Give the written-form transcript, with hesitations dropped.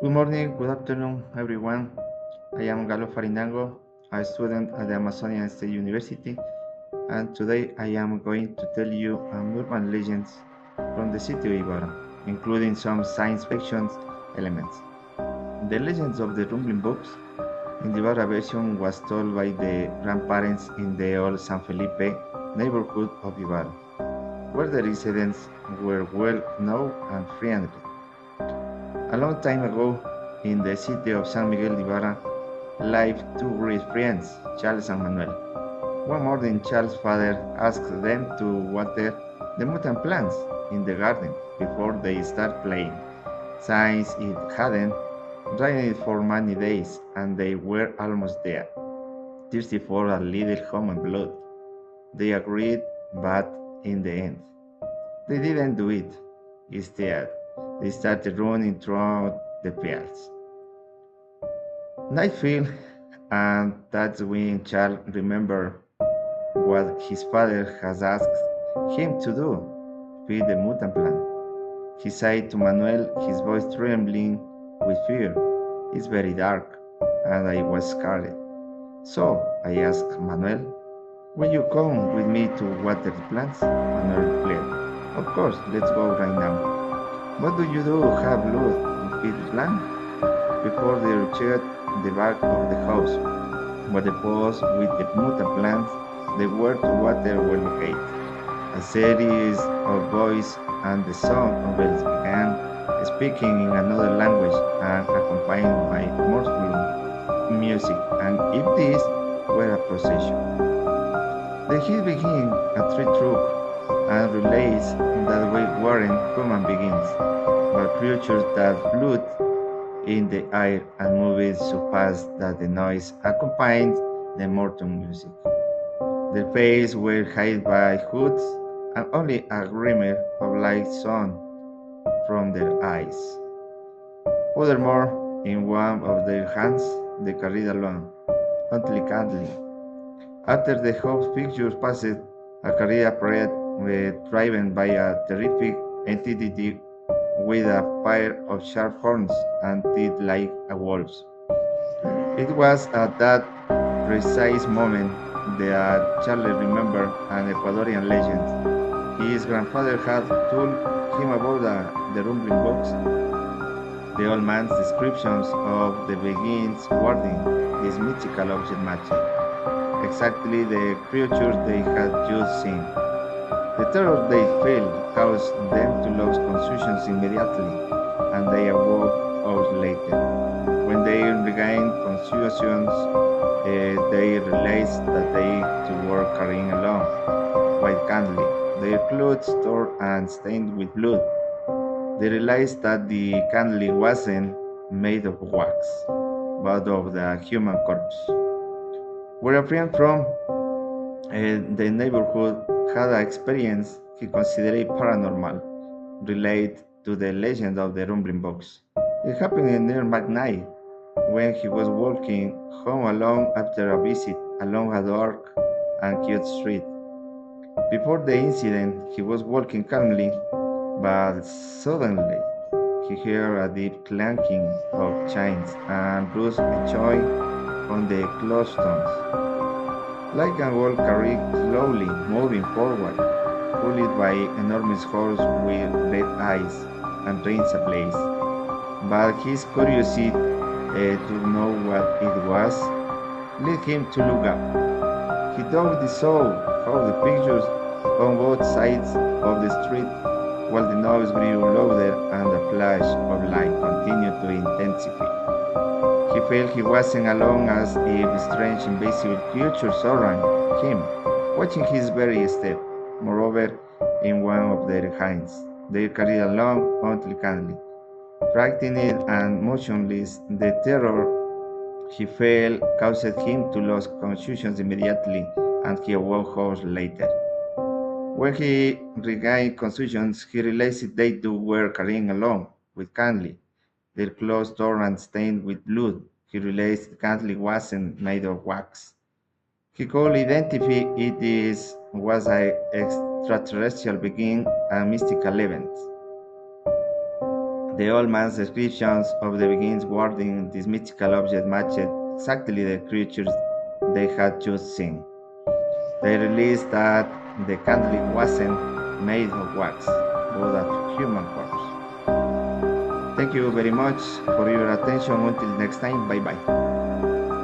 Good morning, good afternoon, everyone. I am Galo Farinango, a student at the Amazonian State University, and today I am going to tell you urban legends from the city of Ibarra, including some science fiction elements. The legends of the Rumbling Books in the Ibarra version was told by the grandparents in the old San Felipe neighborhood of Ibarra, where the residents were well known and friendly. A long time ago, in the city of San Miguel de Ibarra, lived two great friends, Charles and Manuel. One morning, Charles' father asked them to water the mutant plants in the garden before they start playing, since it hadn't rained for many days and they were almost there, thirsty for a little human blood. They agreed, but in the end, they didn't do it. Instead, they started running through the fields. Night fell, and that's when Charles remembered what his father has asked him to do, feed the mutant plant. He said to Manuel, his voice trembling with fear, "It's very dark," and I was scared. So I asked Manuel, "Will you come with me to water the plants?" Manuel replied, "Of course, let's go right now." "What do you do? Have blood to feed the plant?" Before they reached the back of the house, where the pots with the mutant plants they were to water were located. A series of boys and the son of bells began speaking in another language and accompanied by mournful music, and if this were a procession. The hit began a tree troop and relays that way weren't human beings, but creatures that flew in the air and moved so fast that the noise accompanied the mortal music. Their faces were hid by hoods, and only a glimmer of light shone from their eyes. Furthermore, in one of their hands they carried a long, ugly candle. After the house pictures passed, a career parade driven by a terrific entity with a pair of sharp horns and teeth like a wolf's. It was at that precise moment that Charlie remembered an Ecuadorian legend. His grandfather had told him about the rumbling box. The old man's descriptions of the beings guarding this mythical object matched exactly the creatures they had just seen. The terror they felt caused them to lose consciousness immediately, and they awoke hours later. When they regained consciousness, they realized that they too were carrying along white candle, their clothes torn and stained with blood. They realized that the candle wasn't made of wax, but of the human corpse. Where a friend from the neighborhood had an experience he considered paranormal, related to the legend of the rumbling box. It happened near midnight when he was walking home alone after a visit along a dark and quiet street. Before the incident, he was walking calmly, but suddenly he heard a deep clanking of chains and bruised echoing on the cobblestones. Like a wall carried slowly moving forward, pulled by enormous horse with red eyes and reins ablaze. But his curiosity to know what it was led him to look up. He thought he saw how the pictures on both sides of the street, while the noise grew louder and the flash of light continued to intensify. He felt he wasn't alone, as if strange invisible creatures surrounded him, watching his very step. Moreover, in one of their hands, they carried a long, ugly candle. Frightened and motionless, the terror he felt caused him to lose consciousness immediately, and he awoke hours later. When he regained consciousness, he realized they too were carrying along with candle, their clothes torn and stained with blood. He realized the candle wasn't made of wax. He could identify it as was an extraterrestrial being and mystical event. The old man's descriptions of the beginnings wording this mythical object matched exactly the creatures they had just seen. They realized that the candle wasn't made of wax, but of human corpse. Thank you very much for your attention. Until next time, bye bye.